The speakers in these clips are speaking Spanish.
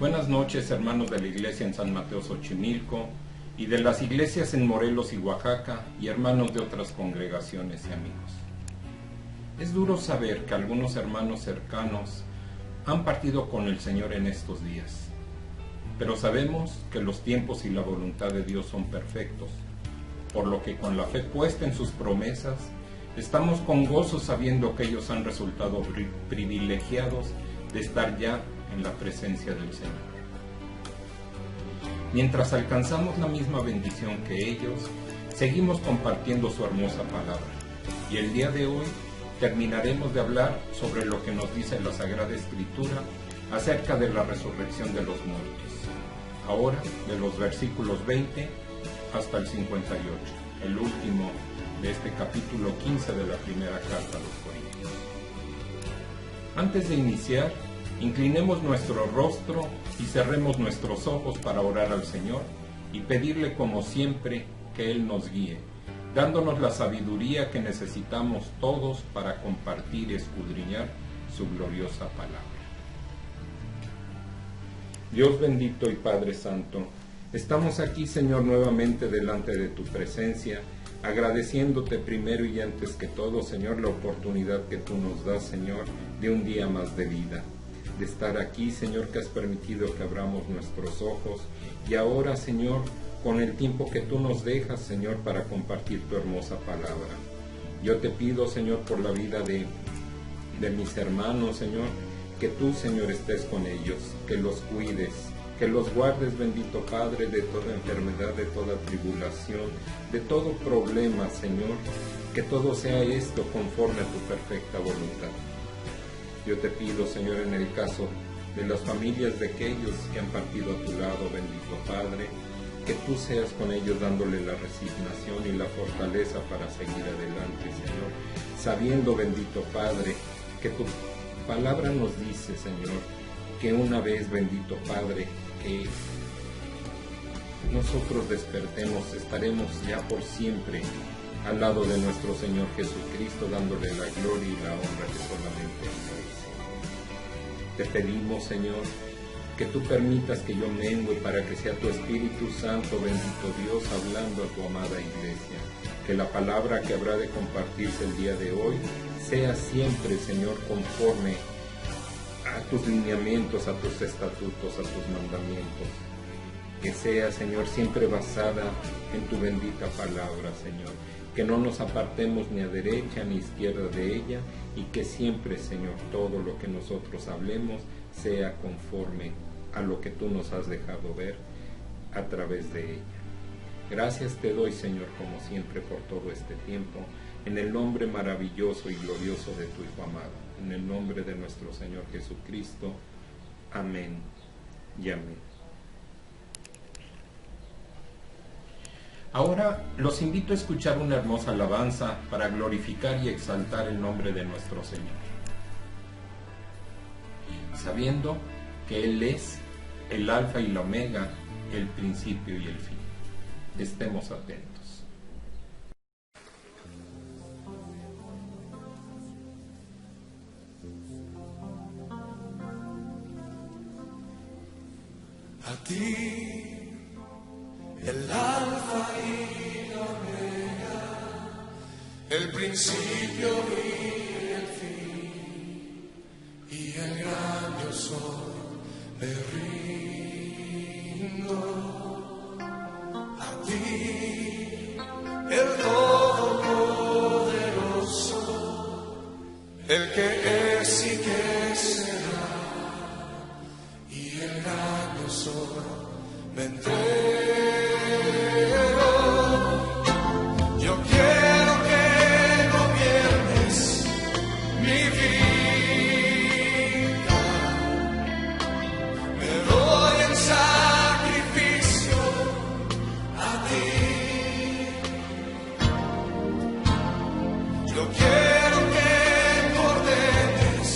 Buenas noches, hermanos de la iglesia en San Mateo Xochimilco y de las iglesias en Morelos y Oaxaca y hermanos de otras congregaciones y amigos. Es duro saber que algunos hermanos cercanos han partido con el Señor en estos días, pero sabemos que los tiempos y la voluntad de Dios son perfectos, por lo que con la fe puesta en sus promesas, estamos con gozo sabiendo que ellos han resultado privilegiados de estar ya en la presencia del Señor. Mientras alcanzamos la misma bendición que ellos, seguimos compartiendo su hermosa palabra. Y el día de hoy terminaremos de hablar sobre lo que nos dice la Sagrada Escritura acerca de la resurrección de los muertos. Ahora, de los versículos 20 hasta el 58, el último de este capítulo 15 de la primera carta a los Corintios. Antes de iniciar, inclinemos nuestro rostro y cerremos nuestros ojos para orar al Señor y pedirle como siempre que Él nos guíe, dándonos la sabiduría que necesitamos todos para compartir y escudriñar su gloriosa palabra. Dios bendito y Padre Santo, estamos aquí, Señor, nuevamente delante de tu presencia, agradeciéndote primero y antes que todo, Señor, la oportunidad que tú nos das, Señor, de un día más de vida, de estar aquí, Señor, que has permitido que abramos nuestros ojos, y ahora, Señor, con el tiempo que tú nos dejas, Señor, para compartir tu hermosa palabra. Yo te pido, Señor, por la vida de mis hermanos, Señor, que tú, Señor, estés con ellos, que los cuides, que los guardes, bendito Padre, de toda enfermedad, de toda tribulación, de todo problema, Señor, que todo sea esto conforme a tu perfecta voluntad. Yo te pido, Señor, en el caso de las familias de aquellos que han partido a tu lado, bendito Padre, que tú seas con ellos dándole la resignación y la fortaleza para seguir adelante, Señor, sabiendo, bendito Padre, que tu palabra nos dice, Señor, que una vez, bendito Padre, que nosotros despertemos, estaremos ya por siempre al lado de nuestro Señor Jesucristo, dándole la gloria y la honra que solamente Él merece. Te pedimos, Señor, que tú permitas que yo mengue para que sea tu Espíritu Santo, bendito Dios, hablando a tu amada iglesia. Que la palabra que habrá de compartirse el día de hoy sea siempre, Señor, conforme a tus lineamientos, a tus estatutos, a tus mandamientos. Que sea, Señor, siempre basada en tu bendita palabra, Señor. Que no nos apartemos ni a derecha ni a izquierda de ella, y que siempre, Señor, todo lo que nosotros hablemos sea conforme a lo que tú nos has dejado ver a través de ella. Gracias te doy, Señor, como siempre, por todo este tiempo, en el nombre maravilloso y glorioso de tu Hijo amado, en el nombre de nuestro Señor Jesucristo. Amén y amén. Ahora los invito a escuchar una hermosa alabanza para glorificar y exaltar el nombre de nuestro Señor, sabiendo que Él es el alfa y la omega, el principio y el fin. Estemos atentos. A ti, el alfa y la omega, el principio y el fin, y el gran yo soy, me rindo. A ti, el todopoderoso, el que es y que será, y el gran yo soy, me entrego. Yo quiero que gobiernes mi vida. Me doy en sacrificio a ti. Yo quiero que ordenes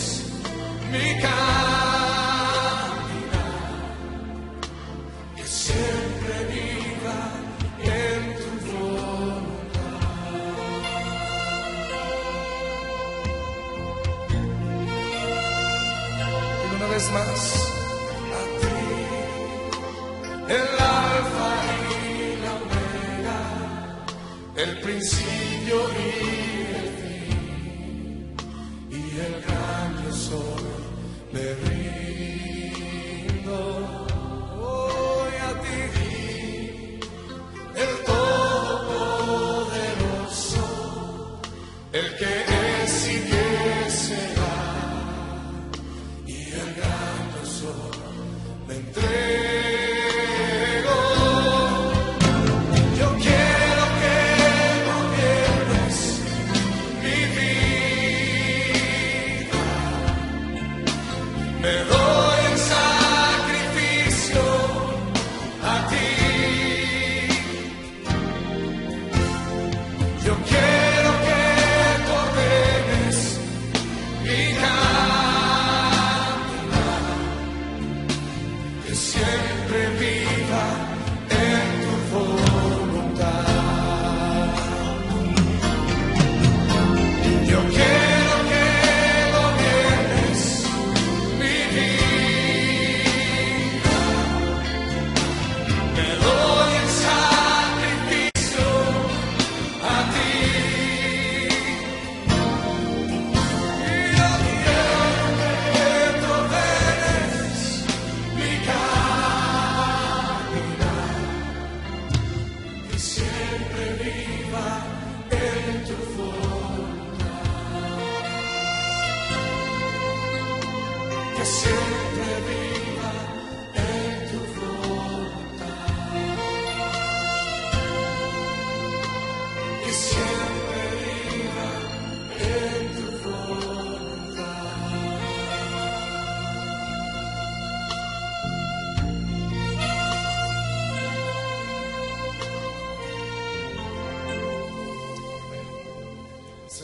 mi caminar, que siempre viva en tu voluntad. Y una vez más, a ti. el principio y el fin, y el gran yo soy, me rindo hoy a ti, el Todopoderoso, el que es y que será, y el gran yo soy, me entrego.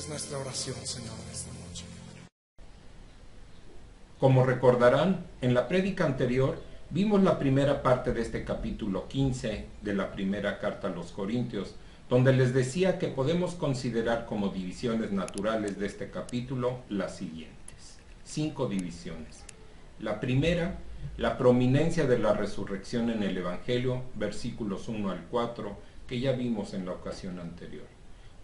Nuestra oración, Señor, esta noche. Como recordarán, en la prédica anterior vimos la primera parte de este capítulo 15 de la primera carta a los Corintios, donde les decía que podemos considerar como divisiones naturales de este capítulo las siguientes: 5 divisiones. La primera, la prominencia de la resurrección en el Evangelio, versículos 1 al 4, que ya vimos en la ocasión anterior.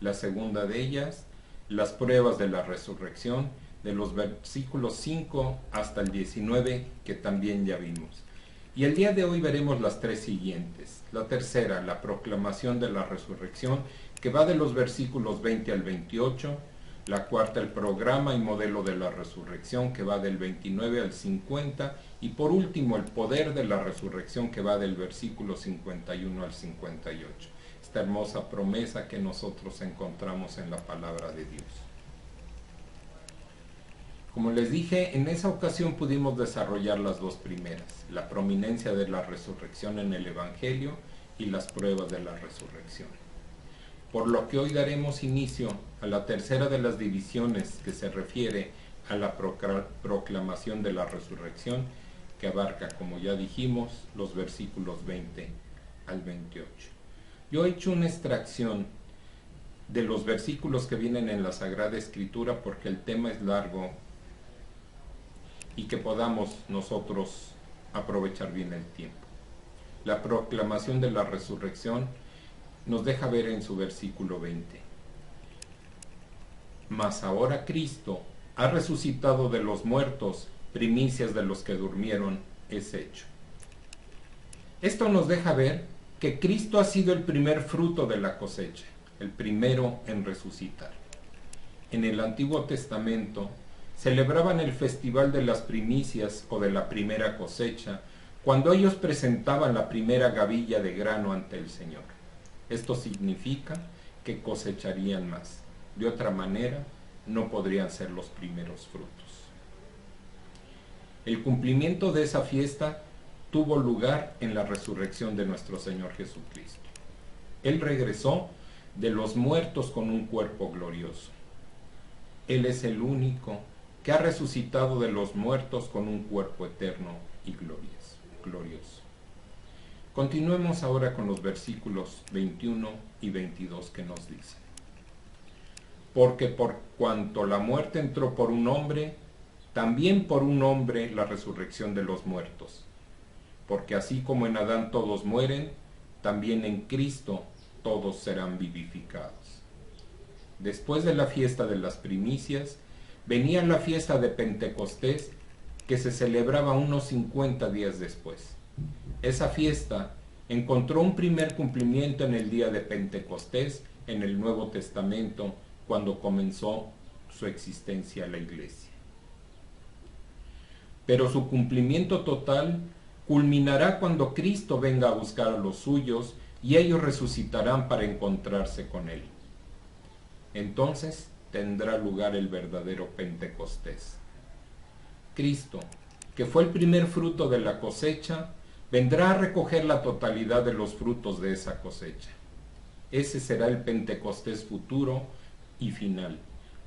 La segunda de ellas, las pruebas de la resurrección, de los versículos 5 hasta el 19, que también ya vimos. Y el día de hoy veremos las 3 siguientes. La tercera, la proclamación de la resurrección, que va de los versículos 20 al 28. La cuarta, el programa y modelo de la resurrección, que va del 29 al 50. Y por último, el poder de la resurrección, que va del versículo 51 al 58. Esta hermosa promesa que nosotros encontramos en la palabra de Dios. Como les dije, en esa ocasión pudimos desarrollar las 2 primeras, la prominencia de la resurrección en el Evangelio y las pruebas de la resurrección. Por lo que hoy daremos inicio a la tercera de las divisiones, que se refiere a la proclamación de la resurrección, que abarca, como ya dijimos, los versículos 20 al 28. Yo he hecho una extracción de los versículos que vienen en la Sagrada Escritura porque el tema es largo y que podamos nosotros aprovechar bien el tiempo. La proclamación de la resurrección nos deja ver en su versículo 20: mas ahora Cristo ha resucitado de los muertos, primicias de los que durmieron es hecho. Esto nos deja ver que Cristo ha sido el primer fruto de la cosecha, el primero en resucitar. En el Antiguo Testamento celebraban el festival de las primicias o de la primera cosecha, cuando ellos presentaban la primera gavilla de grano ante el Señor. Esto significa que cosecharían más. De otra manera, no podrían ser los primeros frutos. El cumplimiento de esa fiesta tuvo lugar en la resurrección de nuestro Señor Jesucristo. Él regresó de los muertos con un cuerpo glorioso. Él es el único que ha resucitado de los muertos con un cuerpo eterno y glorioso. Continuemos ahora con los versículos 21 y 22 que nos dicen: porque por cuanto la muerte entró por un hombre, también por un hombre la resurrección de los muertos. Porque así como en Adán todos mueren, también en Cristo todos serán vivificados. Después de la fiesta de las primicias, venía la fiesta de Pentecostés, que se celebraba unos 50 días después. Esa fiesta encontró un primer cumplimiento en el día de Pentecostés en el Nuevo Testamento, cuando comenzó su existencia la Iglesia. Pero su cumplimiento total culminará cuando Cristo venga a buscar a los suyos y ellos resucitarán para encontrarse con Él. Entonces tendrá lugar el verdadero Pentecostés. Cristo, que fue el primer fruto de la cosecha, vendrá a recoger la totalidad de los frutos de esa cosecha. Ese será el Pentecostés futuro y final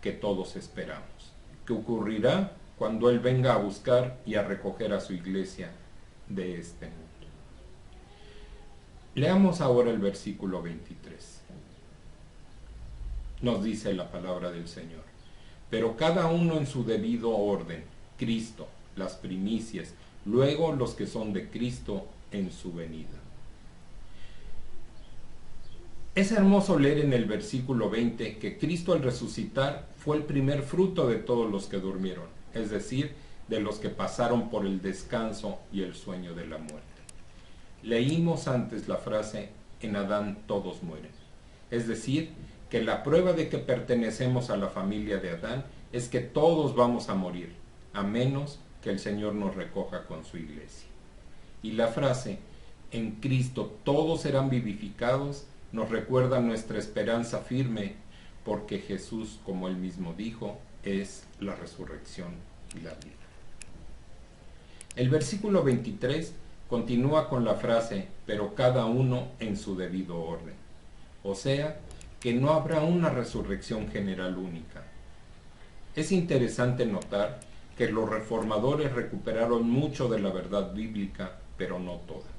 que todos esperamos, que ocurrirá cuando Él venga a buscar y a recoger a su iglesia de este mundo. Leamos ahora el versículo 23. Nos dice la palabra del Señor: pero cada uno en su debido orden, Cristo, las primicias, luego los que son de Cristo en su venida. Es hermoso leer en el versículo 20 que Cristo al resucitar fue el primer fruto de todos los que durmieron, es decir, de los que pasaron por el descanso y el sueño de la muerte. Leímos antes la frase: en Adán todos mueren, es decir, que la prueba de que pertenecemos a la familia de Adán es que todos vamos a morir, a menos que el Señor nos recoja con su iglesia. Y la frase en Cristo todos serán vivificados nos recuerda nuestra esperanza firme, porque Jesús, como Él mismo dijo, es la resurrección y la vida. El versículo 23 continúa con la frase: pero cada uno en su debido orden. O sea, que no habrá una resurrección general única. Es interesante notar que los reformadores recuperaron mucho de la verdad bíblica, pero no toda.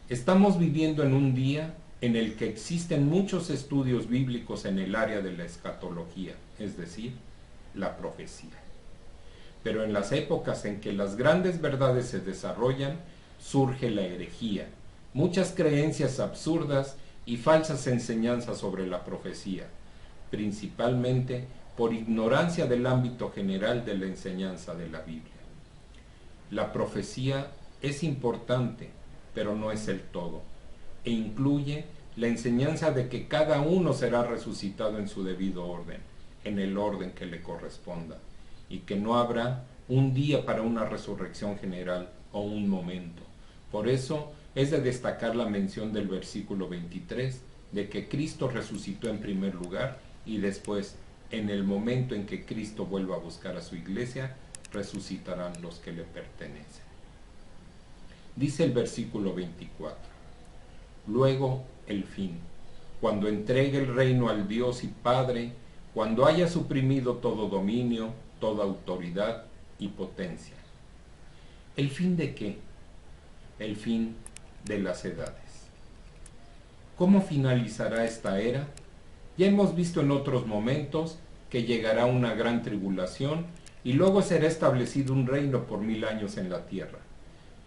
Estamos viviendo en un día en el que existen muchos estudios bíblicos en el área de la escatología, es decir, la profecía. Pero en las épocas en que las grandes verdades se desarrollan, surge la herejía, muchas creencias absurdas y falsas enseñanzas sobre la profecía, principalmente por ignorancia del ámbito general de la enseñanza de la Biblia. La profecía es importante, pero no es el todo, e incluye la enseñanza de que cada uno será resucitado en su debido orden, en el orden que le corresponda, y que no habrá un día para una resurrección general o un momento. Por eso es de destacar la mención del versículo 23 de que Cristo resucitó en primer lugar y después, en el momento en que Cristo vuelva a buscar a su iglesia, resucitarán los que le pertenecen. Dice el versículo 24: luego el fin, cuando entregue el reino al Dios y Padre, cuando haya suprimido todo dominio, toda autoridad y potencia. ¿El fin de qué? El fin de las edades. ¿Cómo finalizará esta era? Ya hemos visto en otros momentos que llegará una gran tribulación y luego será establecido un reino por 1000 años en la tierra.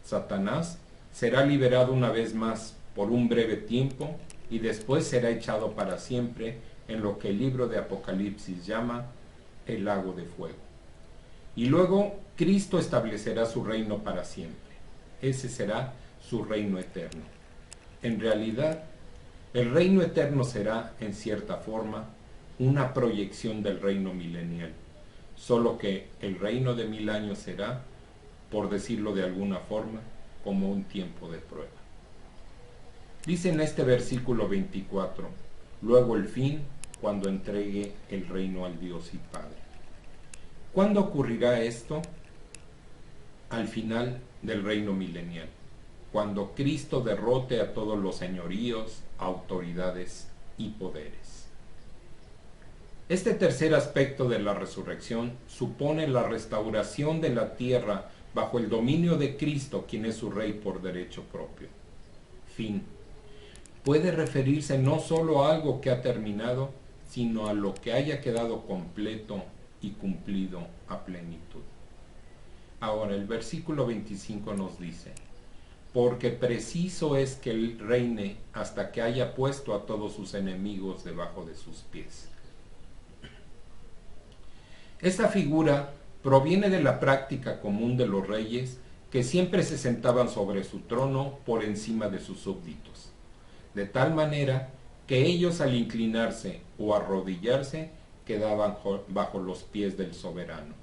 Satanás será liberado una vez más por un breve tiempo y después será echado para siempre en lo que el libro de Apocalipsis llama el lago de fuego. Y luego Cristo establecerá su reino para siempre. Ese será su reino eterno. En realidad, el reino eterno será, en cierta forma, una proyección del reino milenial, solo que el reino de 1000 años será, por decirlo de alguna forma, como un tiempo de prueba. Dice en este versículo 24, luego el fin, cuando entregue el reino al Dios y Padre. ¿Cuándo ocurrirá esto? Al final del reino milenial, cuando Cristo derrote a todos los señoríos, autoridades y poderes. Este tercer aspecto de la resurrección supone la restauración de la tierra bajo el dominio de Cristo, quien es su rey por derecho propio. Fin. Puede referirse no solo a algo que ha terminado, sino a lo que haya quedado completo y cumplido a plenitud. Ahora el versículo 25 nos dice: porque preciso es que él reine hasta que haya puesto a todos sus enemigos debajo de sus pies. Esta figura proviene de la práctica común de los reyes, que siempre se sentaban sobre su trono por encima de sus súbditos, de tal manera que ellos, al inclinarse o arrodillarse, quedaban bajo los pies del soberano.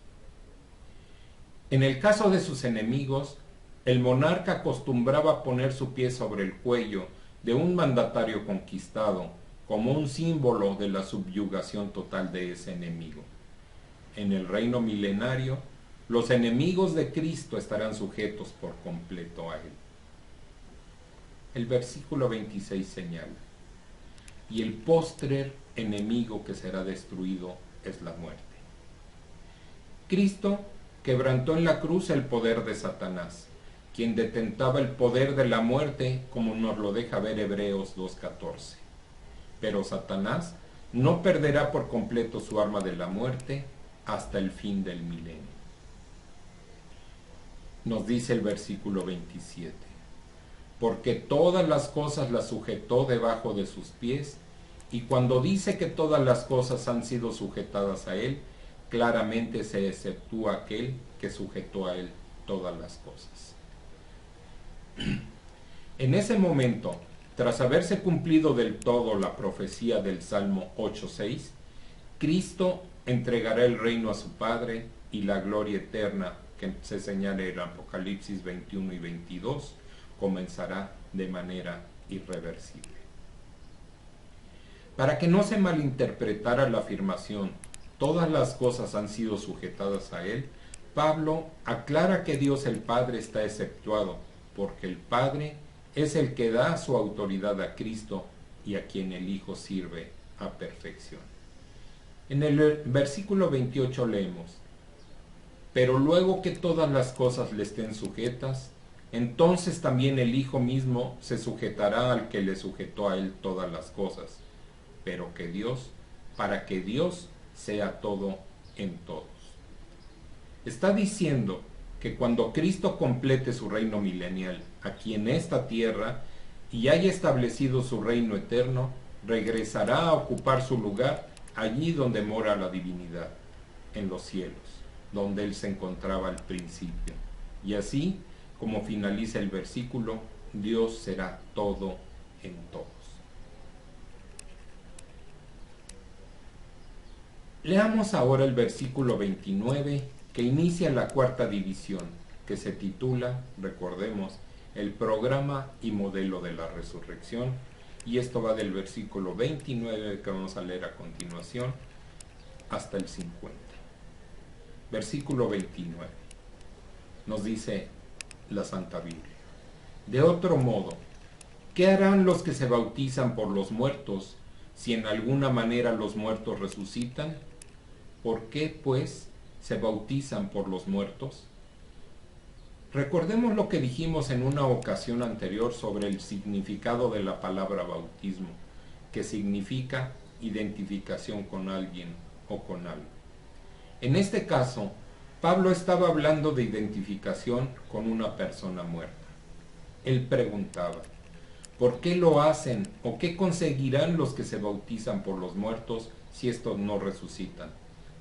En el caso de sus enemigos, el monarca acostumbraba poner su pie sobre el cuello de un mandatario conquistado, como un símbolo de la subyugación total de ese enemigo. En el reino milenario, los enemigos de Cristo estarán sujetos por completo a él. El versículo 26 señala: y el postrer enemigo que será destruido es la muerte. Cristo quebrantó en la cruz el poder de Satanás, quien detentaba el poder de la muerte, como nos lo deja ver Hebreos 2:14. Pero Satanás no perderá por completo su arma de la muerte hasta el fin del milenio. Nos dice el versículo 27: porque todas las cosas las sujetó debajo de sus pies, y cuando dice que todas las cosas han sido sujetadas a él, claramente se exceptúa aquel que sujetó a él todas las cosas. En ese momento, tras haberse cumplido del todo la profecía del Salmo 8:6, Cristo entregará el reino a su Padre, y la gloria eterna que se señala en Apocalipsis 21 y 22 comenzará de manera irreversible. Para que no se malinterpretara la afirmación todas las cosas han sido sujetadas a él, Pablo aclara que Dios el Padre está exceptuado, porque el Padre es el que da su autoridad a Cristo y a quien el Hijo sirve a perfección. En el versículo 28 leemos: pero luego que todas las cosas le estén sujetas, entonces también el Hijo mismo se sujetará al que le sujetó a él todas las cosas, pero que Dios, para que Dios sea todo en todos. Está diciendo que cuando Cristo complete su reino milenial aquí en esta tierra y haya establecido su reino eterno, regresará a ocupar su lugar allí donde mora la divinidad, en los cielos, donde él se encontraba al principio. Y así, como finaliza el versículo, Dios será todo en todos. Leamos ahora el versículo 29, que inicia la cuarta división, que se titula, recordemos, el programa y modelo de la resurrección, y esto va del versículo 29, que vamos a leer a continuación, hasta el 50. Versículo 29. Nos dice la Santa Biblia: de otro modo, ¿qué harán los que se bautizan por los muertos, si en alguna manera los muertos resucitan? ¿Por qué, pues, se bautizan por los muertos? Recordemos lo que dijimos en una ocasión anterior sobre el significado de la palabra bautismo, que significa identificación con alguien o con algo. En este caso, Pablo estaba hablando de identificación con una persona muerta. Él preguntaba: ¿por qué lo hacen o qué conseguirán los que se bautizan por los muertos si estos no resucitan?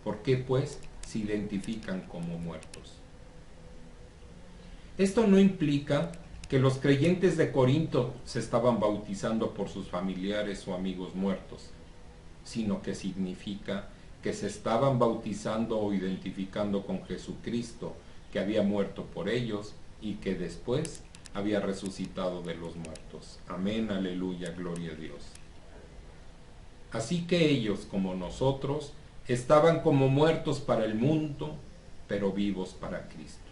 ¿Por qué, pues, se identifican como muertos? Esto no implica que los creyentes de Corinto se estaban bautizando por sus familiares o amigos muertos, sino que significa que se estaban bautizando o identificando con Jesucristo, que había muerto por ellos y que después había resucitado de los muertos. Amén, aleluya, gloria a Dios. Así que ellos, como nosotros, estaban como muertos para el mundo, pero vivos para Cristo.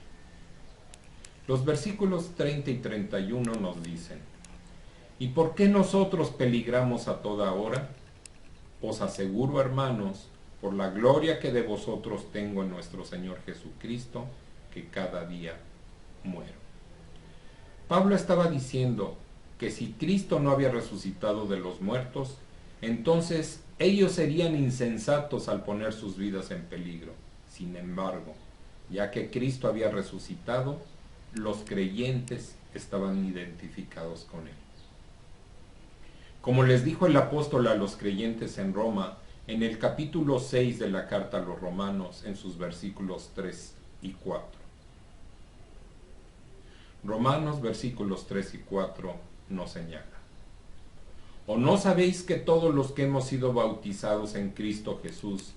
Los versículos 30 y 31 nos dicen: ¿y por qué nosotros peligramos a toda hora? Os aseguro, hermanos, por la gloria que de vosotros tengo en nuestro Señor Jesucristo, que cada día muero. Pablo estaba diciendo que si Cristo no había resucitado de los muertos, entonces ellos serían insensatos al poner sus vidas en peligro. Sin embargo, ya que Cristo había resucitado, los creyentes estaban identificados con él. Como les dijo el apóstol a los creyentes en Roma, en el capítulo 6 de la carta a los Romanos, en sus versículos 3 y 4. Romanos versículos 3 y 4 nos señala: ¿O no sabéis que todos los que hemos sido bautizados en Cristo Jesús,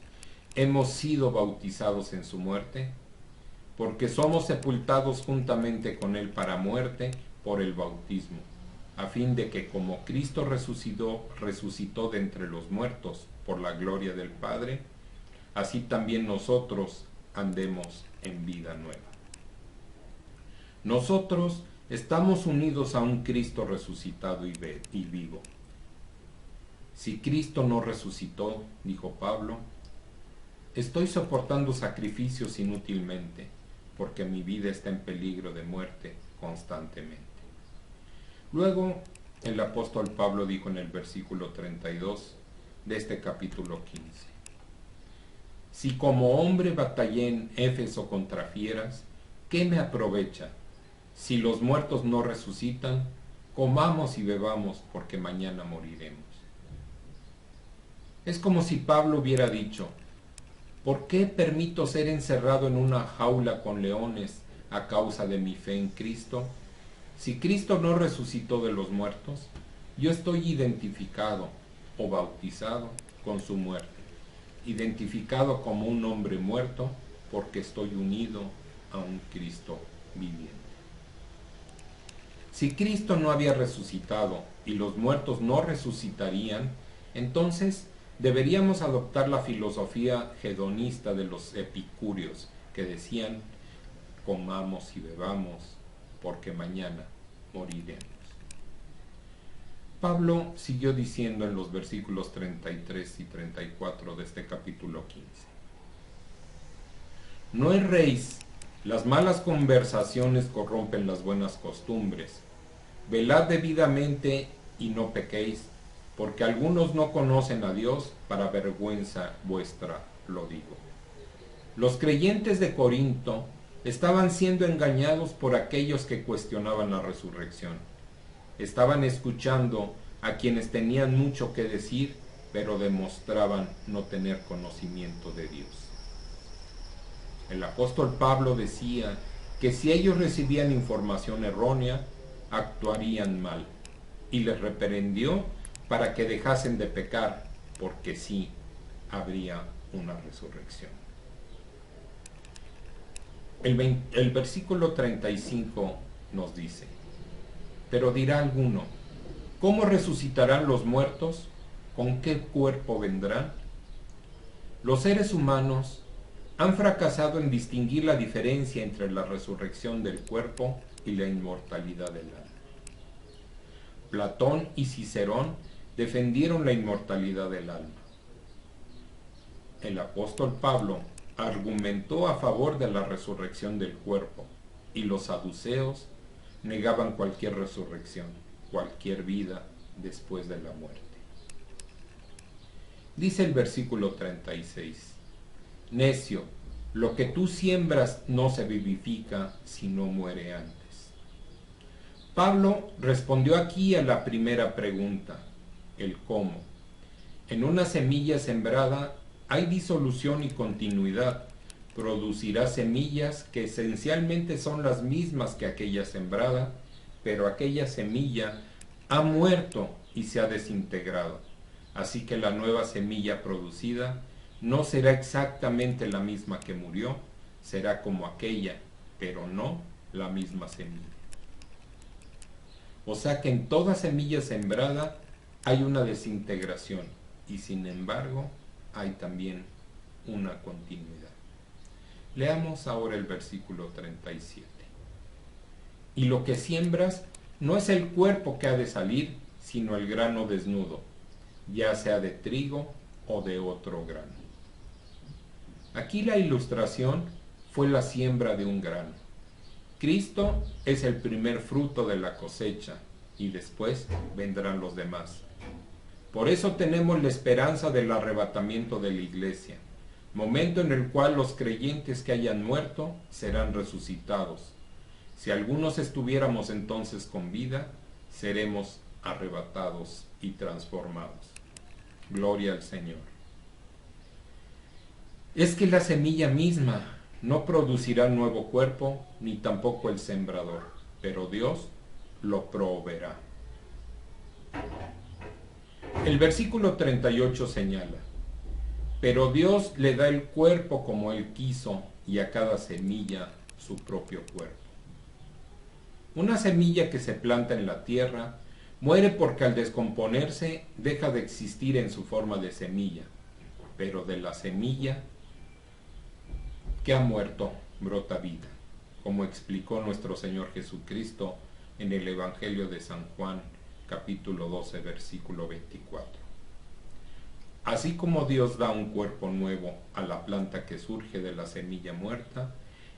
hemos sido bautizados en su muerte? Porque somos sepultados juntamente con él para muerte por el bautismo, a fin de que como Cristo resucitó de entre los muertos por la gloria del Padre, así también nosotros andemos en vida nueva. Nosotros estamos unidos a un Cristo resucitado y vivo. Si Cristo no resucitó, dijo Pablo, estoy soportando sacrificios inútilmente, porque mi vida está en peligro de muerte constantemente. Luego, el apóstol Pablo dijo en el versículo 32 de este capítulo 15: Si como hombre batallé en Éfeso contra fieras, ¿qué me aprovecha? Si los muertos no resucitan, comamos y bebamos, porque mañana moriremos. Es como si Pablo hubiera dicho: ¿por qué permito ser encerrado en una jaula con leones a causa de mi fe en Cristo? Si Cristo no resucitó de los muertos, yo estoy identificado o bautizado con su muerte, identificado como un hombre muerto porque estoy unido a un Cristo viviente. Si Cristo no había resucitado y los muertos no resucitarían, entonces deberíamos adoptar la filosofía hedonista de los epicúreos, que decían: comamos y bebamos, porque mañana moriremos. Pablo siguió diciendo en los versículos 33 y 34 de este capítulo 15: No erréis, las malas conversaciones corrompen las buenas costumbres. Velad debidamente y no pequéis, porque algunos no conocen a Dios, para vergüenza vuestra lo digo. Los creyentes de Corinto estaban siendo engañados por aquellos que cuestionaban la resurrección. Estaban escuchando a quienes tenían mucho que decir, pero demostraban no tener conocimiento de Dios. El apóstol Pablo decía que si ellos recibían información errónea, actuarían mal, y les reprendió para que dejasen de pecar, porque sí habría una resurrección. El versículo 35 nos dice: Pero dirá alguno, ¿cómo resucitarán los muertos? ¿Con qué cuerpo vendrán? Los seres humanos han fracasado en distinguir la diferencia entre la resurrección del cuerpo y la inmortalidad del alma. Platón y Cicerón defendieron la inmortalidad del alma. El apóstol Pablo argumentó a favor de la resurrección del cuerpo, y los saduceos negaban cualquier resurrección, cualquier vida después de la muerte. Dice el versículo 36: Necio, lo que tú siembras no se vivifica si no muere antes. Pablo respondió aquí a la primera pregunta, el cómo. En una semilla sembrada hay disolución y continuidad. Producirá semillas que esencialmente son las mismas que aquella sembrada, pero aquella semilla ha muerto y se ha desintegrado. Así que la nueva semilla producida no será exactamente la misma que murió, será como aquella, pero no la misma semilla. O sea que en toda semilla sembrada hay una desintegración, y sin embargo hay también una continuidad. Leamos ahora el versículo 37. Y lo que siembras no es el cuerpo que ha de salir, sino el grano desnudo, ya sea de trigo o de otro grano. Aquí la ilustración fue la siembra de un grano. Cristo es el primer fruto de la cosecha, y después vendrán los demás. Por eso tenemos la esperanza del arrebatamiento de la iglesia, momento en el cual los creyentes que hayan muerto serán resucitados. Si algunos estuviéramos entonces con vida, seremos arrebatados y transformados. Gloria al Señor. Es que la semilla misma no producirá nuevo cuerpo, ni tampoco el sembrador, pero Dios lo proveerá. El versículo 38 señala: pero Dios le da el cuerpo como Él quiso, y a cada semilla su propio cuerpo. Una semilla que se planta en la tierra muere porque al descomponerse deja de existir en su forma de semilla, pero de la semilla que ha muerto brota vida, como explicó nuestro Señor Jesucristo en el Evangelio de San Juan, capítulo 12, versículo 24. Así como Dios da un cuerpo nuevo a la planta que surge de la semilla muerta,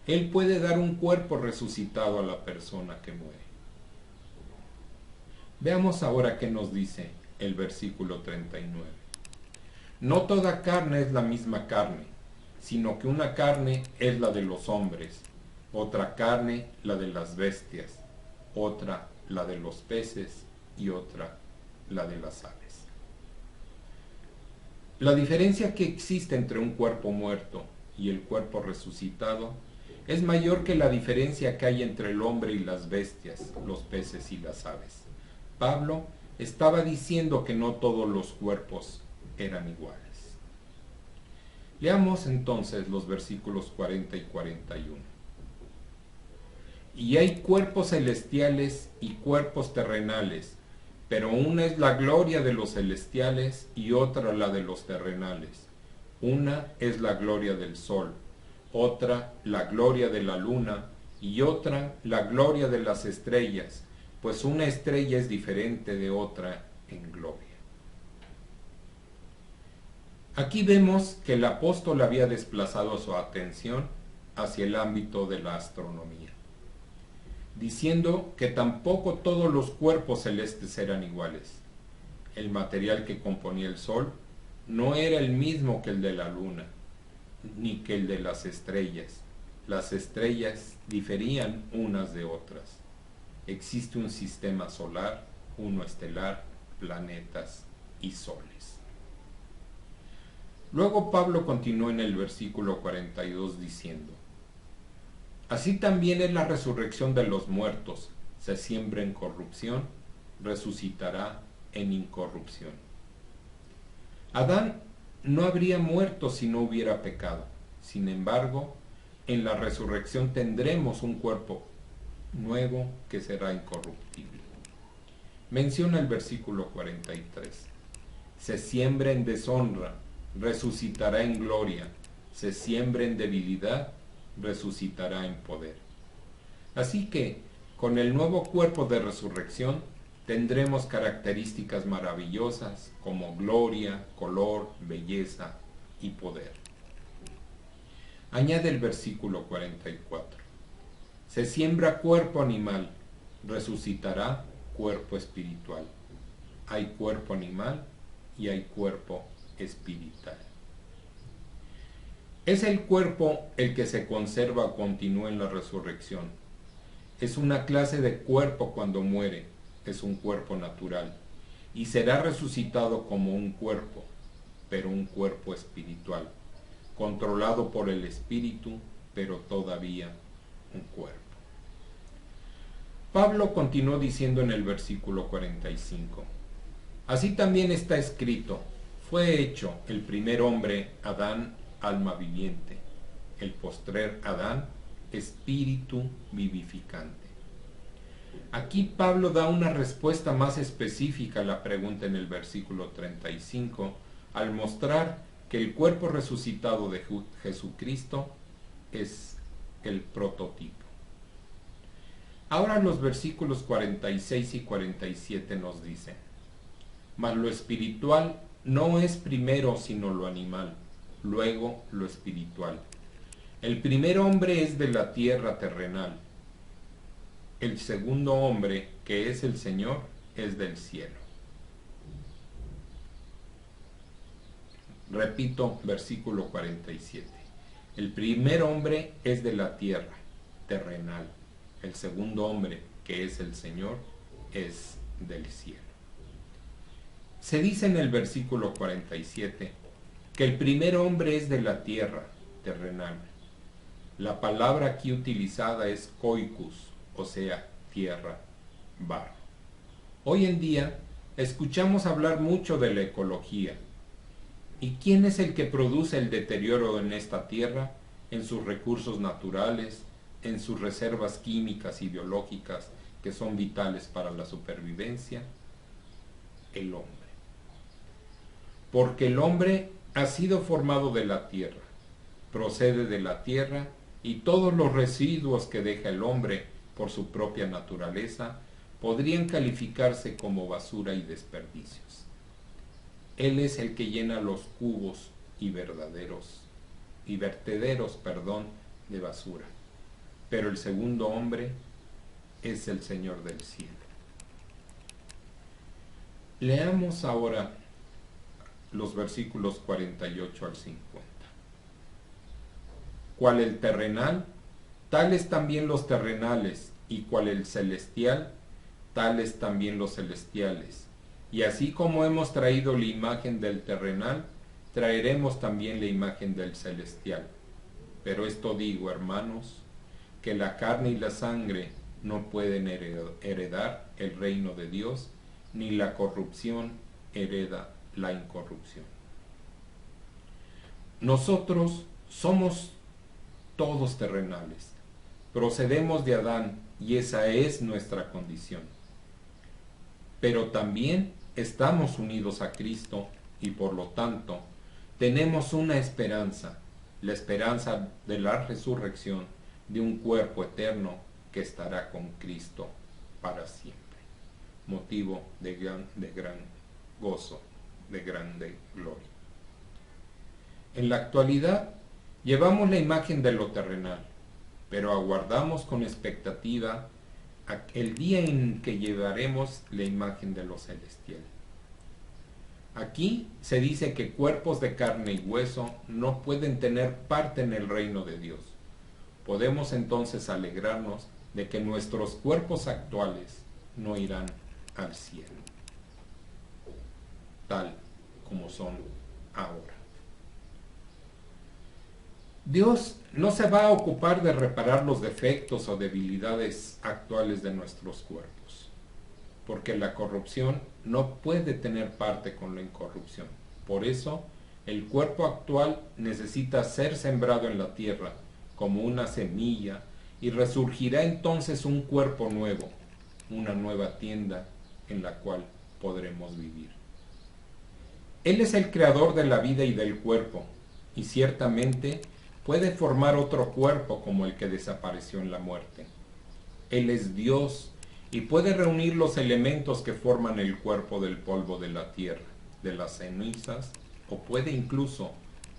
Él puede dar un cuerpo resucitado a la persona que muere. Veamos ahora qué nos dice el versículo 39. No toda carne es la misma carne, sino que una carne es la de los hombres, otra carne la de las bestias, otra la de los peces y otra la de las aves. La diferencia que existe entre un cuerpo muerto y el cuerpo resucitado es mayor que la diferencia que hay entre el hombre y las bestias, los peces y las aves. Pablo estaba diciendo que no todos los cuerpos eran iguales. Leamos entonces los versículos 40 y 41. Y hay cuerpos celestiales y cuerpos terrenales, pero una es la gloria de los celestiales y otra la de los terrenales. Una es la gloria del sol, otra la gloria de la luna y otra la gloria de las estrellas, pues una estrella es diferente de otra en gloria. Aquí vemos que el apóstol había desplazado su atención hacia el ámbito de la astronomía, diciendo que tampoco todos los cuerpos celestes eran iguales. El material que componía el sol no era el mismo que el de la luna, ni que el de las estrellas. Las estrellas diferían unas de otras. Existe un sistema solar, uno estelar, planetas y soles. Luego Pablo continuó en el versículo 42 diciendo: así también es la resurrección de los muertos. Se siembra en corrupción, resucitará en incorrupción. Adán no habría muerto si no hubiera pecado. Sin embargo, en la resurrección tendremos un cuerpo nuevo que será incorruptible. Menciona el versículo 43. Se siembra en deshonra, resucitará en gloria. Se siembra en debilidad, resucitará en poder. Así que, con el nuevo cuerpo de resurrección, tendremos características maravillosas como gloria, color, belleza y poder. Añade el versículo 44. Se siembra cuerpo animal, resucitará cuerpo espiritual. Hay cuerpo animal y hay cuerpo espiritual. Es el cuerpo el que se conserva o continúa en la resurrección. Es una clase de cuerpo cuando muere, es un cuerpo natural, y será resucitado como un cuerpo, pero un cuerpo espiritual, controlado por el espíritu, pero todavía un cuerpo. Pablo continuó diciendo en el versículo 45, así también está escrito, fue hecho el primer hombre, Adán, alma viviente, el postrer Adán, espíritu vivificante. Aquí Pablo da una respuesta más específica a la pregunta en el versículo 35, al mostrar que el cuerpo resucitado de Jesucristo es el prototipo. Ahora los versículos 46 y 47 nos dicen, mas lo espiritual no es primero sino lo animal, luego lo espiritual. El primer hombre es de la tierra terrenal, el segundo hombre, que es el Señor, es del cielo. Repito, versículo 47. El primer hombre es de la tierra terrenal, El segundo hombre, que es el Señor, es del cielo. Se dice en el versículo 47 que el primer hombre es de la tierra, terrenal. La palabra aquí utilizada es koikus, o sea, tierra, barro. Hoy en día escuchamos hablar mucho de la ecología. ¿Y quién es el que produce el deterioro en esta tierra, en sus recursos naturales, en sus reservas químicas y biológicas que son vitales para la supervivencia? El hombre. Porque el hombre ha sido formado de la tierra, procede de la tierra, y todos los residuos que deja el hombre por su propia naturaleza podrían calificarse como basura y desperdicios. Él es el que llena los cubos y vertederos, de basura. Pero el segundo hombre es el Señor del cielo. Leamos ahora los versículos 48 al 50. Cual el terrenal, tales también los terrenales, y cual el celestial, tales también los celestiales. Y así como hemos traído la imagen del terrenal, traeremos también la imagen del celestial. Pero esto digo, hermanos, que la carne y la sangre no pueden heredar el reino de Dios, ni la corrupción hereda la incorrupción. Nosotros somos todos terrenales, procedemos de Adán y esa es nuestra condición. Pero también estamos unidos a Cristo y por lo tanto tenemos una esperanza, la esperanza de la resurrección de un cuerpo eterno que estará con Cristo para siempre, motivo de gran gozo, de grande gloria. En la actualidad llevamos la imagen de lo terrenal, pero aguardamos con expectativa el día en que llevaremos la imagen de lo celestial. Aquí se dice que cuerpos de carne y hueso no pueden tener parte en el reino de Dios. Podemos entonces alegrarnos de que nuestros cuerpos actuales no irán al cielo, tal como son ahora. Dios no se va a ocupar de reparar los defectos o debilidades actuales de nuestros cuerpos, porque la corrupción no puede tener parte con la incorrupción. Por eso, el cuerpo actual necesita ser sembrado en la tierra como una semilla y resurgirá entonces un cuerpo nuevo, una nueva tienda en la cual podremos vivir. Él es el creador de la vida y del cuerpo, y ciertamente puede formar otro cuerpo como el que desapareció en la muerte. Él es Dios y puede reunir los elementos que forman el cuerpo del polvo de la tierra, de las cenizas, o puede incluso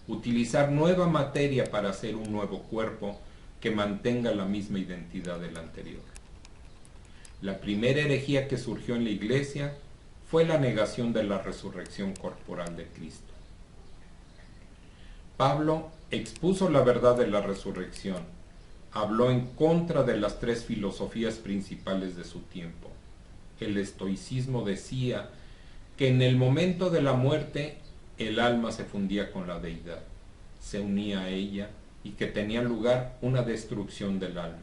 utilizar nueva materia para hacer un nuevo cuerpo que mantenga la misma identidad del anterior. La primera herejía que surgió en la Iglesia fue la negación de la resurrección corporal de Cristo. Pablo expuso la verdad de la resurrección, habló en contra de las tres filosofías principales de su tiempo. El estoicismo decía que en el momento de la muerte el alma se fundía con la deidad, se unía a ella y que tenía lugar una destrucción del alma.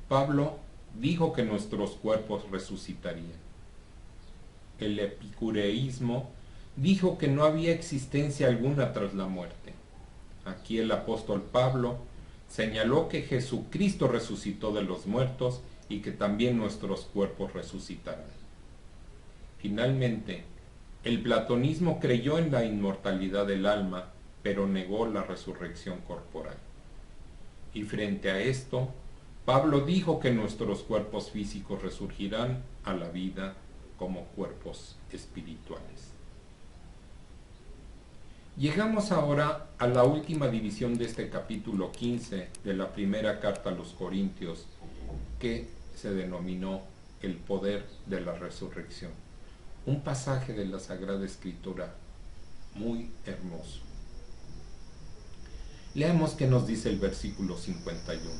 Pablo dijo que nuestros cuerpos resucitarían. El epicureísmo dijo que no había existencia alguna tras la muerte. Aquí el apóstol Pablo señaló que Jesucristo resucitó de los muertos y que también nuestros cuerpos resucitarán. Finalmente, el platonismo creyó en la inmortalidad del alma, pero negó la resurrección corporal. Y frente a esto, Pablo dijo que nuestros cuerpos físicos resurgirán a la vida como cuerpos espirituales. Llegamos ahora a la última división de este capítulo 15 de la primera carta a los Corintios, que se denominó el poder de la resurrección. Un pasaje de la Sagrada Escritura muy hermoso. Leamos qué nos dice el versículo 51.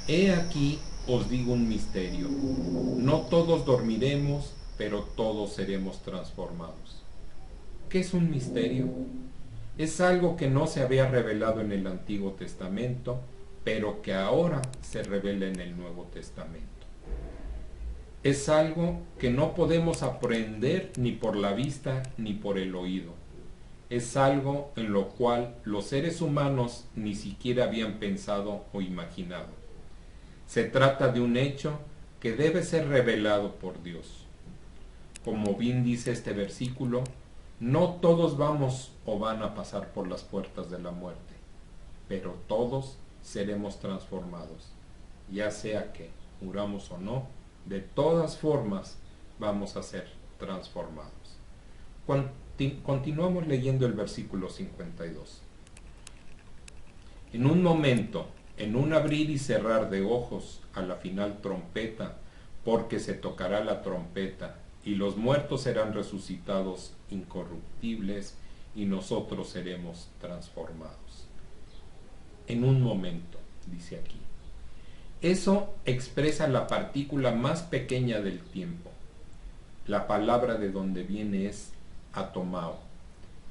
He aquí os digo un misterio. No todos dormiremos, pero todos seremos transformados. ¿Qué es un misterio? Es algo que no se había revelado en el Antiguo Testamento, pero que ahora se revela en el Nuevo Testamento. Es algo que no podemos aprender ni por la vista ni por el oído. Es algo en lo cual los seres humanos ni siquiera habían pensado o imaginado. Se trata de un hecho que debe ser revelado por Dios. Como bien dice este versículo, no todos vamos o van a pasar por las puertas de la muerte, pero todos seremos transformados, ya sea que muramos o no, de todas formas vamos a ser transformados. Continuamos leyendo el versículo 52. En un momento, en un abrir y cerrar de ojos, a la final trompeta, porque se tocará la trompeta, y los muertos serán resucitados incorruptibles, y nosotros seremos transformados. En un momento, dice aquí. Eso expresa la partícula más pequeña del tiempo. La palabra de donde viene es atomao.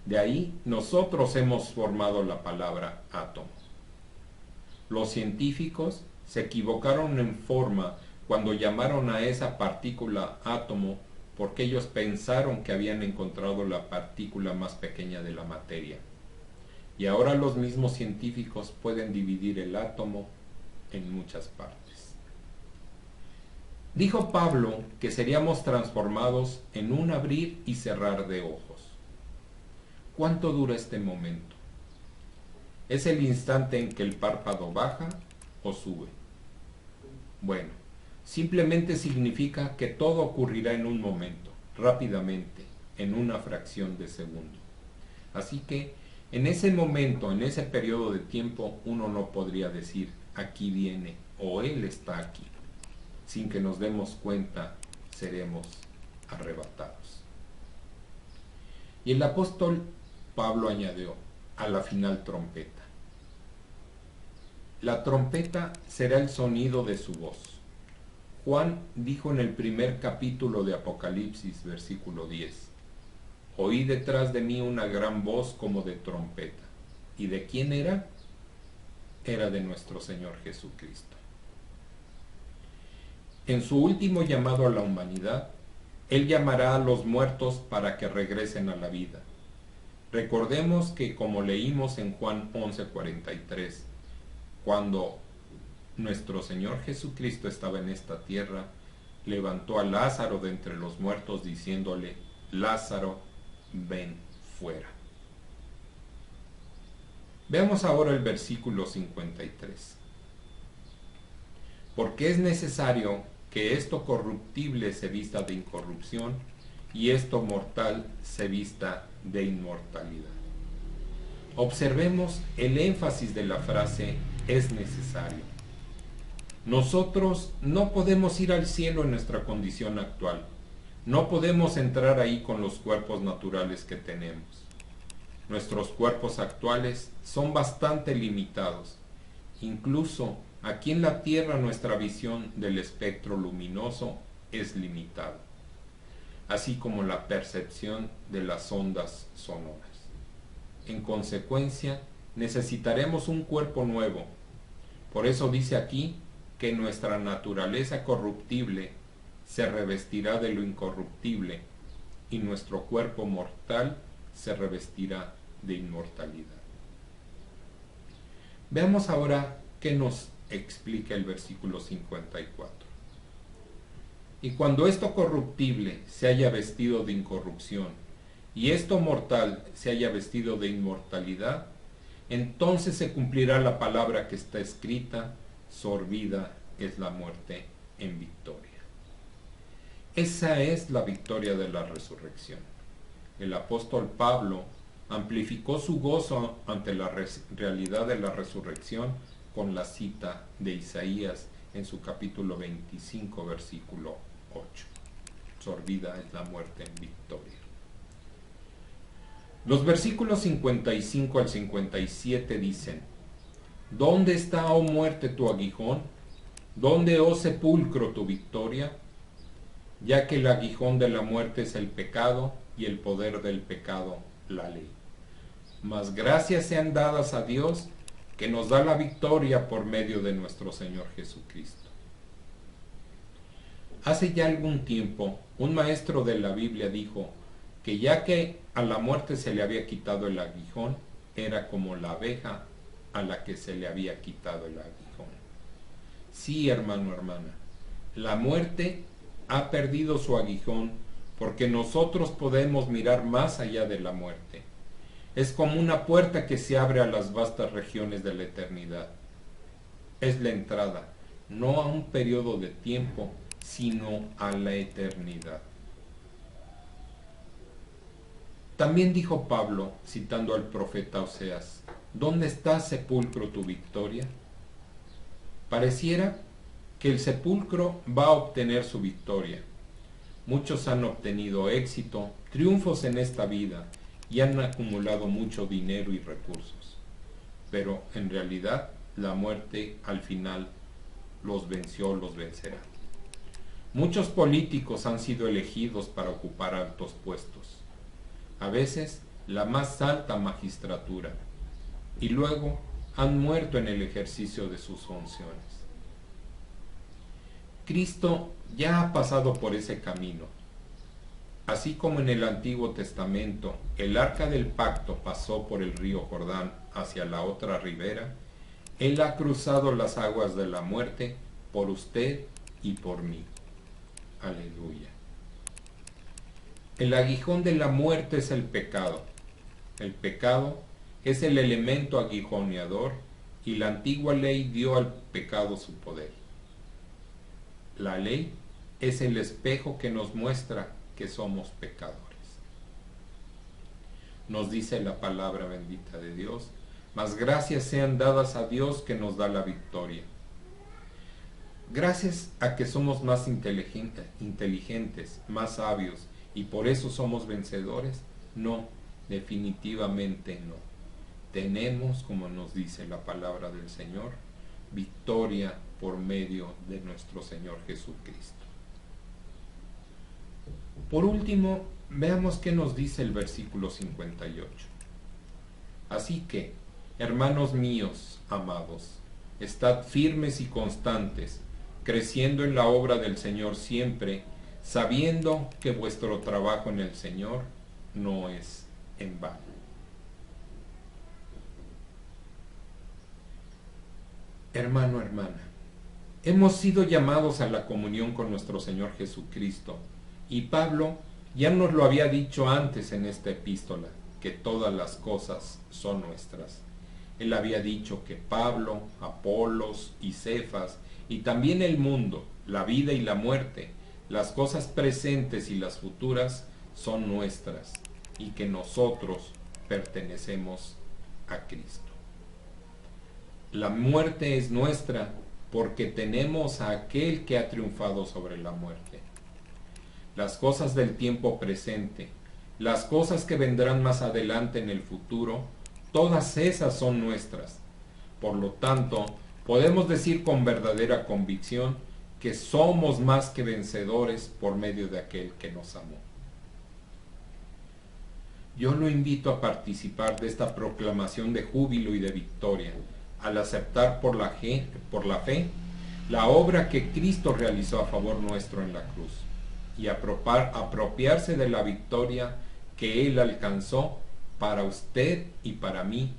De ahí nosotros hemos formado la palabra átomo. Los científicos se equivocaron en forma cuando llamaron a esa partícula átomo, porque ellos pensaron que habían encontrado la partícula más pequeña de la materia. Y ahora los mismos científicos pueden dividir el átomo en muchas partes. Dijo Pablo que seríamos transformados en un abrir y cerrar de ojos. ¿Cuánto dura este momento? ¿Es el instante en que el párpado baja o sube? Bueno, simplemente significa que todo ocurrirá en un momento, rápidamente, en una fracción de segundo. Así que, en ese momento, en ese periodo de tiempo, uno no podría decir, aquí viene, o Él está aquí. Sin que nos demos cuenta, seremos arrebatados. Y el apóstol Pablo añadió, a la final trompeta. La trompeta será el sonido de su voz. Juan dijo en el primer capítulo de Apocalipsis, versículo 10, oí detrás de mí una gran voz como de trompeta. ¿Y de quién era? Era de nuestro Señor Jesucristo. En su último llamado a la humanidad, Él llamará a los muertos para que regresen a la vida. Recordemos que, como leímos en Juan 11:43, cuando nuestro Señor Jesucristo estaba en esta tierra, levantó a Lázaro de entre los muertos diciéndole, Lázaro, ven fuera. Veamos ahora el versículo 53. Porque es necesario que esto corruptible se vista de incorrupción y esto mortal se vista de inmortalidad. Observemos el énfasis de la frase es necesario. Nosotros no podemos ir al cielo en nuestra condición actual. No podemos entrar ahí con los cuerpos naturales que tenemos. Nuestros cuerpos actuales son bastante limitados. Incluso aquí en la Tierra nuestra visión del espectro luminoso es limitada, así como la percepción de las ondas sonoras. En consecuencia, necesitaremos un cuerpo nuevo. Por eso dice aquí que nuestra naturaleza corruptible se revestirá de lo incorruptible y nuestro cuerpo mortal se revestirá de inmortalidad. Veamos ahora qué nos explica el versículo 54. Y cuando esto corruptible se haya vestido de incorrupción y esto mortal se haya vestido de inmortalidad, entonces se cumplirá la palabra que está escrita, sorbida es la muerte en victoria. Esa es la victoria de la resurrección. El apóstol Pablo amplificó su gozo ante la realidad de la resurrección con la cita de Isaías en su capítulo 25, versículo 8. Sorbida es la muerte en victoria. Los versículos 55 al 57 dicen, ¿dónde está, oh muerte, tu aguijón? ¿Dónde, oh sepulcro, tu victoria? Ya que el aguijón de la muerte es el pecado y el poder del pecado la ley. Mas gracias sean dadas a Dios que nos da la victoria por medio de nuestro Señor Jesucristo. Hace ya algún tiempo, un maestro de la Biblia dijo que ya que a la muerte se le había quitado el aguijón, era como la abeja a la que se le había quitado el aguijón. Sí, hermano, hermana, la muerte ha perdido su aguijón porque nosotros podemos mirar más allá de la muerte. Es como una puerta que se abre a las vastas regiones de la eternidad. Es la entrada, no a un periodo de tiempo, sino a la eternidad. También dijo Pablo, citando al profeta Oseas, ¿dónde está, sepulcro, tu victoria? Pareciera que el sepulcro va a obtener su victoria. Muchos han obtenido éxito, triunfos en esta vida y han acumulado mucho dinero y recursos. Pero en realidad la muerte al final los venció, los vencerá. Muchos políticos han sido elegidos para ocupar altos puestos, a veces la más alta magistratura, y luego han muerto en el ejercicio de sus funciones. Cristo ya ha pasado por ese camino. Así como en el Antiguo Testamento el arca del pacto pasó por el río Jordán hacia la otra ribera, Él ha cruzado las aguas de la muerte por usted y por mí. Aleluya. El aguijón de la muerte es el pecado. El pecado es el elemento aguijoneador y la antigua ley dio al pecado su poder. La ley es el espejo que nos muestra que somos pecadores. Nos dice la palabra bendita de Dios, mas gracias sean dadas a Dios que nos da la victoria. Gracias a que somos más inteligentes, más sabios, y por eso somos vencedores. No, definitivamente no. Tenemos, como nos dice la palabra del Señor, victoria por medio de nuestro Señor Jesucristo. Por último, veamos qué nos dice el versículo 58. Así que, hermanos míos, amados, estad firmes y constantes, creciendo en la obra del Señor siempre, sabiendo que vuestro trabajo en el Señor no es en vano. Hermano, hermana, hemos sido llamados a la comunión con nuestro Señor Jesucristo, y Pablo ya nos lo había dicho antes en esta epístola, que todas las cosas son nuestras. Él había dicho que Pablo, Apolos y Cefas, y también el mundo, la vida y la muerte, las cosas presentes y las futuras, son nuestras, y que nosotros pertenecemos a Cristo. La muerte es nuestra porque tenemos a aquel que ha triunfado sobre la muerte. Las cosas del tiempo presente, las cosas que vendrán más adelante en el futuro, todas esas son nuestras. Por lo tanto, podemos decir con verdadera convicción que somos más que vencedores por medio de aquel que nos amó. Yo lo invito a participar de esta proclamación de júbilo y de victoria, al aceptar por la fe la obra que Cristo realizó a favor nuestro en la cruz, y apropiarse de la victoria que Él alcanzó para usted y para mí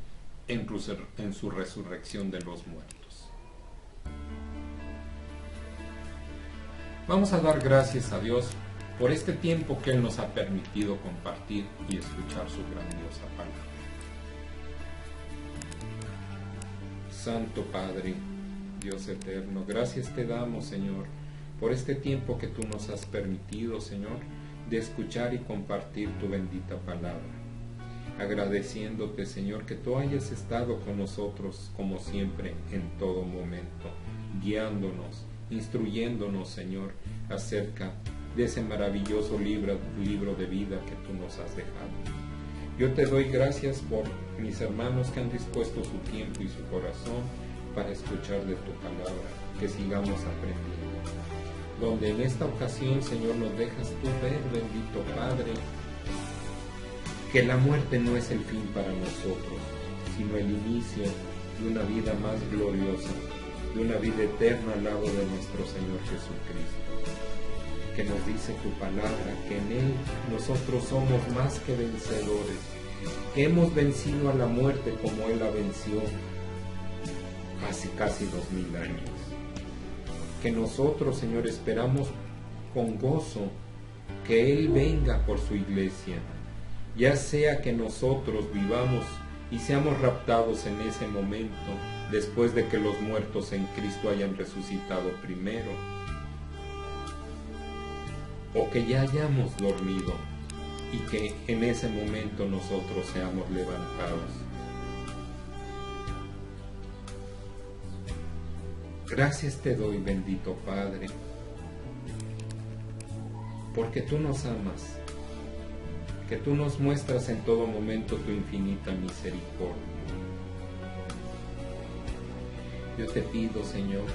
en su resurrección de los muertos. Vamos a dar gracias a Dios por este tiempo que Él nos ha permitido compartir y escuchar su grandiosa palabra. Santo Padre, Dios eterno, gracias te damos, Señor, por este tiempo que tú nos has permitido, Señor, de escuchar y compartir tu bendita palabra. Agradeciéndote, Señor, que tú hayas estado con nosotros como siempre, en todo momento, guiándonos, instruyéndonos, Señor, acerca de ese maravilloso libro de vida que tú nos has dejado. Yo te doy gracias por mis hermanos que han dispuesto su tiempo y su corazón para escuchar de tu palabra, que sigamos aprendiendo. Donde en esta ocasión, Señor, nos dejas tú ver, bendito Padre, que la muerte no es el fin para nosotros, sino el inicio de una vida más gloriosa, de una vida eterna al lado de nuestro Señor Jesucristo, que nos dice tu palabra, que en Él nosotros somos más que vencedores, que hemos vencido a la muerte como Él la venció hace casi 2000 años. Que nosotros, Señor, esperamos con gozo que Él venga por su iglesia, ya sea que nosotros vivamos y seamos raptados en ese momento, después de que los muertos en Cristo hayan resucitado primero, o que ya hayamos dormido y que en ese momento nosotros seamos levantados. Gracias te doy, bendito Padre, porque tú nos amas, que tú nos muestras en todo momento tu infinita misericordia. Yo te pido, Señor,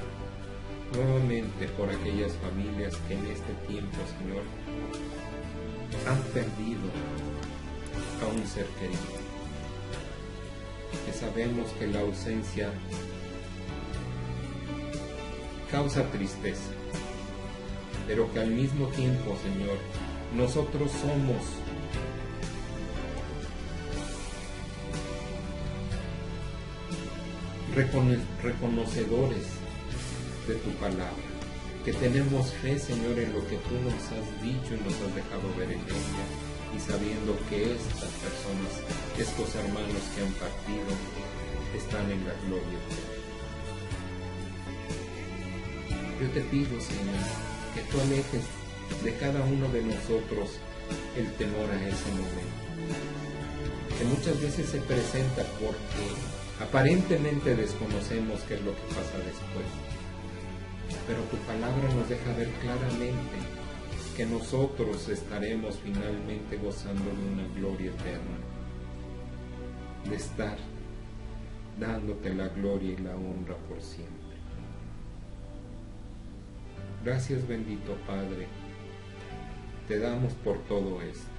nuevamente por aquellas familias que en este tiempo, Señor, han perdido a un ser querido, que sabemos que la ausencia causa tristeza, pero que al mismo tiempo, Señor, nosotros somos reconocedores de tu palabra, que tenemos fe, Señor, en lo que tú nos has dicho y nos has dejado ver en ella, y sabiendo que estas personas, estos hermanos que han partido, están en la gloria eterna. Yo te pido, Señor, que tú alejes de cada uno de nosotros el temor a ese momento, que muchas veces se presenta porque aparentemente desconocemos qué es lo que pasa después, pero tu palabra nos deja ver claramente que nosotros estaremos finalmente gozando de una gloria eterna, de estar dándote la gloria y la honra por siempre. Gracias, bendito Padre, te damos por todo esto,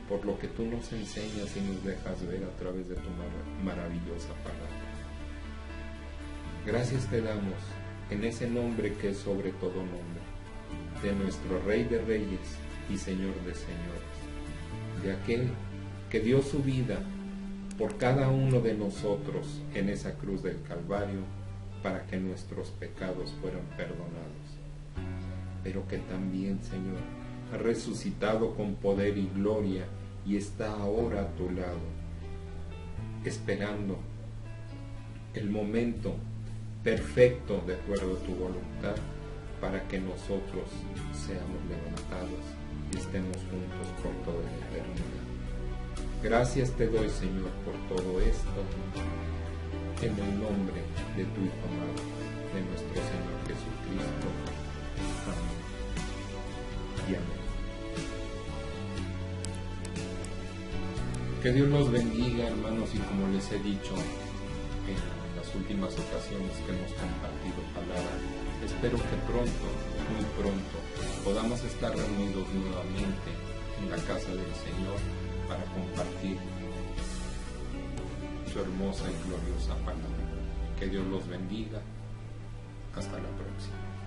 por lo que tú nos enseñas y nos dejas ver a través de tu maravillosa palabra. Gracias te damos en ese nombre que es sobre todo nombre, de nuestro Rey de Reyes y Señor de Señores, de aquel que dio su vida por cada uno de nosotros en esa cruz del Calvario para que nuestros pecados fueran perdonados, pero que también, Señor, ha resucitado con poder y gloria y está ahora a tu lado, esperando el momento perfecto de acuerdo a tu voluntad para que nosotros seamos levantados y estemos juntos por toda la eternidad. Gracias te doy, Señor, por todo esto, en el nombre de tu Hijo amado, de nuestro Señor Jesucristo. Amén y amén. Que Dios los bendiga, hermanos, y como les he dicho en las últimas ocasiones que hemos compartido palabra, espero que pronto, muy pronto, podamos estar reunidos nuevamente en la casa del Señor para compartir su hermosa y gloriosa palabra. Que Dios los bendiga. Hasta la próxima.